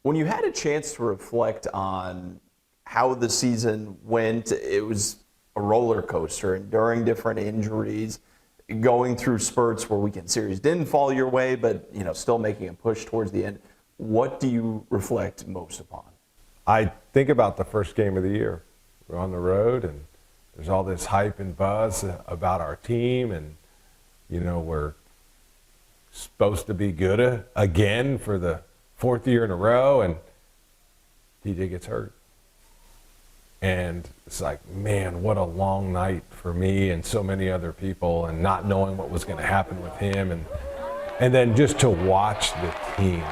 When you had a chance to reflect on how the season went, it was a roller coaster, enduring different injuries, going through spurts where weekend series didn't fall your way, but still making a push towards the end. What do you reflect most upon? I think about the first game of the year. We're on the road, and there's all this hype and buzz about our team, and we're supposed to be good again for the fourth year in a row, and TJ gets hurt. And it's like, man, what a long night for me and so many other people, and not knowing what was going to happen with him. And then just to watch the team,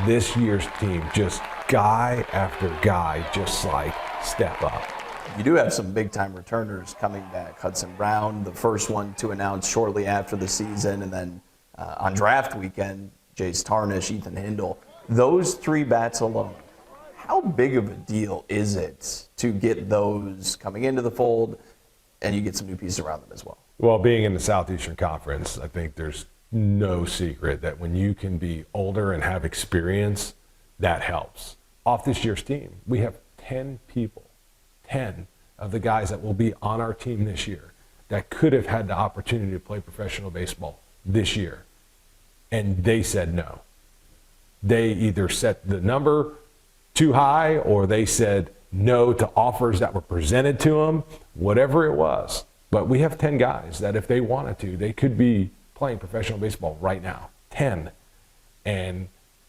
this year's team, just guy after guy, just like step up. You do have some big-time returners coming back. Hudson Brown, the first one to announce shortly after the season, and then on draft weekend, Jace Tarnish, Ethan Hindle. Those three bats alone, how big of a deal is it to get those coming into the fold, and you get some new pieces around them as well? Well, being in the Southeastern Conference, I think there's no secret that when you can be older and have experience, that helps. Off this year's team, we have 10 people, 10 of the guys that will be on our team this year that could have had the opportunity to play professional baseball this year. And they said no. They either set the number too high, or they said no to offers that were presented to them, whatever it was. But we have 10 guys that if they wanted to, they could be playing professional baseball right now. 10. And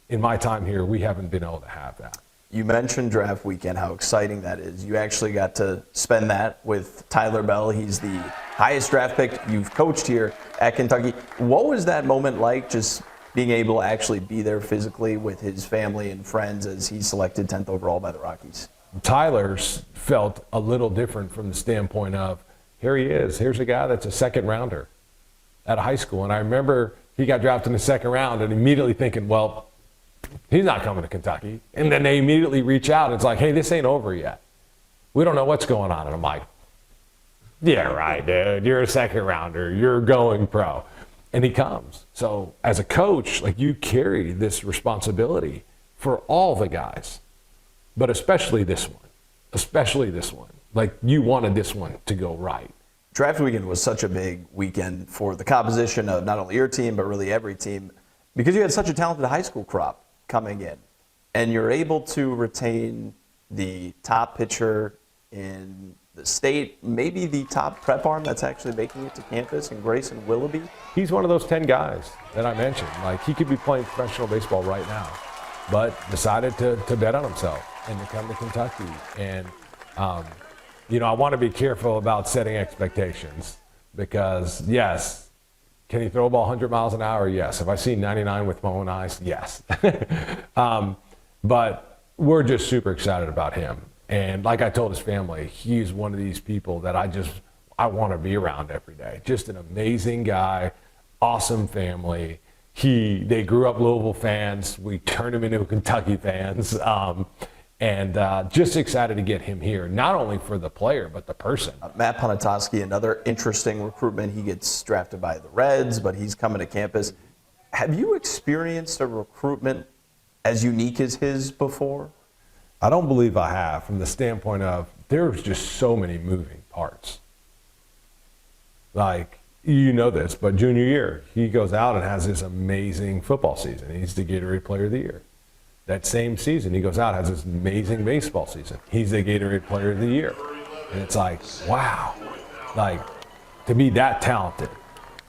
in my time here, we haven't been able to have that. You mentioned draft weekend, how exciting that is. You actually got to spend that with Tyler Bell. He's the highest draft pick you've coached here at Kentucky. What was that moment like, just being able to actually be there physically with his family and friends as he's selected 10th overall by the Rockies? Tyler's felt a little different from the standpoint of, here he is. Here's a guy that's a second rounder at a high school. And I remember he got drafted in the second round and immediately thinking, well, he's not coming to Kentucky. And then they immediately reach out and it's like, hey, this ain't over yet. We don't know what's going on. And I'm like, yeah, right, dude. You're a second rounder. You're going pro. And he comes. So as a coach, like, you carry this responsibility for all the guys, but especially this one. Like, you wanted this one to go right. Draft weekend was such a big weekend for the composition of not only your team, but really every team, because you had such a talented high school crop coming in, and you're able to retain the top pitcher in the state, maybe the top prep arm that's actually making it to campus, and Grayson Willoughby. He's one of those 10 guys that I mentioned. Like, he could be playing professional baseball right now, but decided to bet on himself and to come to Kentucky. And, I want to be careful about setting expectations because, yes, can he throw a ball 100 miles an hour? Yes. Have I seen 99 with my own eyes? Yes. But we're just super excited about him. And like I told his family, he's one of these people that I want to be around every day. Just an amazing guy, awesome family. They grew up Louisville fans. We turned him into Kentucky fans. And just excited to get him here, not only for the player, but the person. Matt Ponatoski, another interesting recruitment. He gets drafted by the Reds, but he's coming to campus. Have you experienced a recruitment as unique as his before? I don't believe I have, from the standpoint of there's just so many moving parts. Like, you know this, but junior year, he goes out and has this amazing football season. He's the Gatorade Player of the Year. That same season, he goes out, has this amazing baseball season. He's the Gatorade Player of the Year. And it's like, wow, like, to be that talented,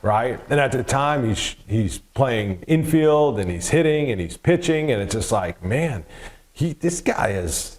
right? And at the time, he's playing infield, and he's hitting, and he's pitching, and it's just like, man, this guy's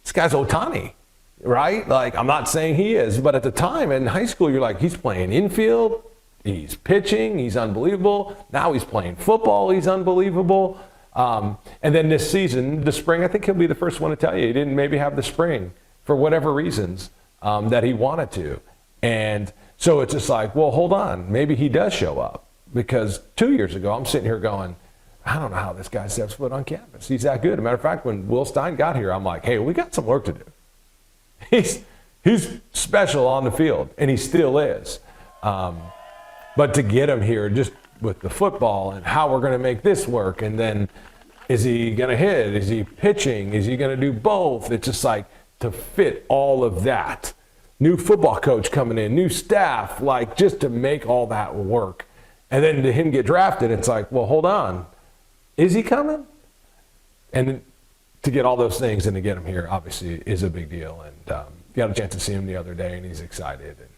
Ohtani, right? Like, I'm not saying he is, but at the time in high school, you're like, he's playing infield, he's pitching, he's unbelievable. Now he's playing football, he's unbelievable. And then this season, the spring, I think he'll be the first one to tell you he didn't maybe have the spring for whatever reasons that he wanted to. And so it's just like, well, hold on, maybe he does show up. Because 2 years ago, I'm sitting here going, I don't know how this guy steps foot on campus. He's that good. As a matter of fact, when Will Stein got here, I'm like, hey, we got some work to do. He's special on the field, and he still is. But to get him here just with the football and how we're going to make this work, and then Is he going to hit? Is he pitching? Is he going to do both? It's just like to fit all of that. New football coach coming in, new staff, like just to make all that work. And then to him get drafted, it's like, well, hold on. Is he coming? And to get all those things and to get him here, obviously, is a big deal. And got a chance to see him the other day, and he's excited. And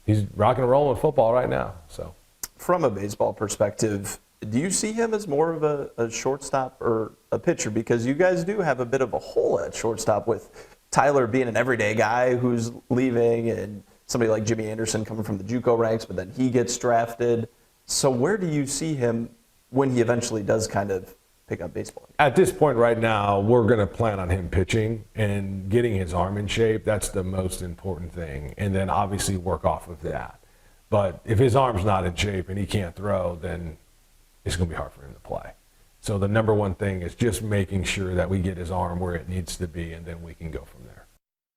he's rocking and rolling with football right now. So, from a baseball perspective, do you see him as more of a shortstop or a pitcher? Because you guys do have a bit of a hole at shortstop with Tyler being an everyday guy who's leaving and somebody like Jimmy Anderson coming from the JUCO ranks, but then he gets drafted. So where do you see him when he eventually does kind of pick up baseball? At this point right now, we're going to plan on him pitching and getting his arm in shape. That's the most important thing. And then obviously work off of that. But if his arm's not in shape and he can't throw, then it's going to be hard for him to play. So the number one thing is just making sure that we get his arm where it needs to be, and then we can go from there.